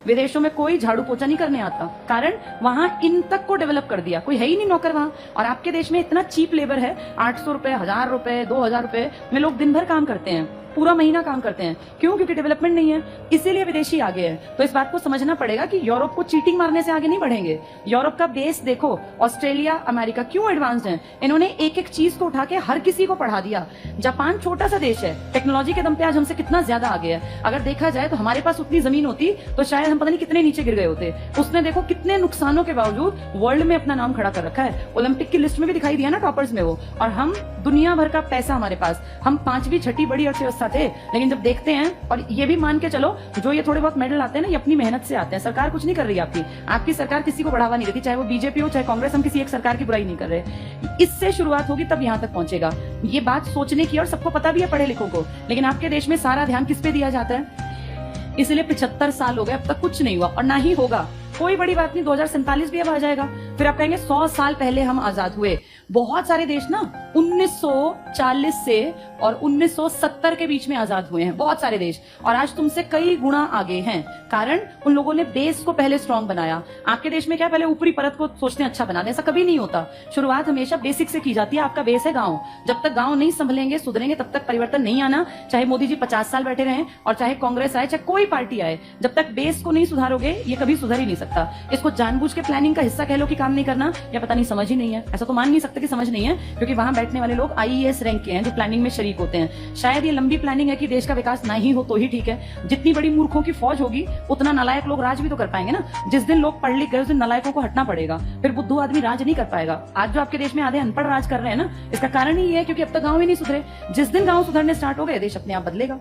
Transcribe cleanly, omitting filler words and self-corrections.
विदेशों में कोई झाड़ू पोछा नहीं करने आता, कारण वहां इन तक को डेवलप कर दिया, कोई है ही नहीं नौकर वहां। और आपके देश में इतना चीप लेबर है, 800 रुपए, 1000 रुपए, 2000 रुपए में लोग दिन भर काम करते हैं, पूरा महीना काम करते हैं। क्यों? क्योंकि डेवलपमेंट नहीं है, इसीलिए विदेशी आगे है। तो इस बात को समझना पड़ेगा कि यूरोप को चीटिंग मारने से आगे नहीं बढ़ेंगे। यूरोप का बेस देखो, ऑस्ट्रेलिया, अमेरिका क्यों एडवांस्ड है, इन्होंने एक एक चीज को उठा के हर किसी को पढ़ा दिया। जापान छोटा सा देश है, टेक्नोलॉजी के दम पे आज हमसे कितना ज्यादा आगे है। अगर देखा जाए तो हमारे पास उतनी जमीन होती तो शायद हम पता नहीं कितने नीचे गिर गए होते। उसने देखो कितने नुकसानों के बावजूद वर्ल्ड में अपना नाम खड़ा कर रखा है, ओलंपिक की लिस्ट में भी दिखाई दिया ना टॉपर्स में वो। और हम दुनिया भर का पैसा हमारे पास, हम 5वीं 6ठी बड़ी अर्थव्यवस्था थे, लेकिन जब देखते हैं, और ये भी मान के चलो जो ये थोड़े बहुत मेडल आते हैं ना, ये अपनी मेहनत से आते हैं। सरकार कुछ नहीं कर रही आपकी सरकार किसी को बढ़ावा नहीं देती, चाहे वो बीजेपी हो चाहे कांग्रेस, हम किसी एक सरकार की बुराई नहीं कर रहे। इससे शुरुआत होगी तब यहां तक पहुंचेगा। ये बात सोचने की, और सबको पता भी है पढ़े लिखों को, लेकिन आपके देश में सारा ध्यान किस पे दिया जाता है। इसलिए 75 साल हो गए, अब तक कुछ नहीं हुआ और ना ही होगा। कोई बड़ी बात नहीं, 2047 भी अब आ जाएगा, फिर आप कहेंगे 100 साल पहले हम आजाद हुए। बहुत सारे देश ना 1940 से और 1970 के बीच में आजाद हुए हैं, बहुत सारे देश, और आज तुमसे कई गुना आगे हैं, कारण उन लोगों ने बेस को पहले स्ट्रांग बनाया। आपके देश में क्या पहले ऊपरी परत को सोचते हैं अच्छा बना दे, ऐसा कभी नहीं होता। शुरुआत हमेशा बेसिक से की जाती है। आपका बेस है गांव, जब तक गांव नहीं संभलेंगे, सुधरेंगे, तब तक परिवर्तन नहीं आना। चाहे मोदी जी 50 साल बैठे रहे और चाहे कांग्रेस आए, चाहे कोई पार्टी आए, जब तक बेस को नहीं सुधारोगे ये कभी सुधर ही नहीं सकता। इसको जानबूझ के प्लानिंग का हिस्सा कह लो कि काम नहीं करना, या पता नहीं समझ ही नहीं है। ऐसा तो मान नहीं सकते कि समझ नहीं है, क्योंकि वहां बैठने वाले लोग आईएएस रैंक के हैं जो प्लानिंग में शरीक होते हैं। शायद ये लंबी प्लानिंग है कि देश का विकास ना ही हो तो ही ठीक है। जितनी बड़ी मूर्खों की फौज होगी उतना नालायक लोग राज भी तो कर पाएंगे ना। जिस दिन लोग पढ़ लिख गए उस दिन नालायकों को हटना पड़ेगा, फिर बुद्धू आदमी राज नहीं कर पाएगा। आज जो आपके देश में आधे अनपढ़ राज कर रहे हैं ना, इसका कारण ही है क्योंकि अब तक गांव ही नहीं सुधरे। जिस दिन गांव सुधरने स्टार्ट हो गए, देश अपने आप बदलेगा।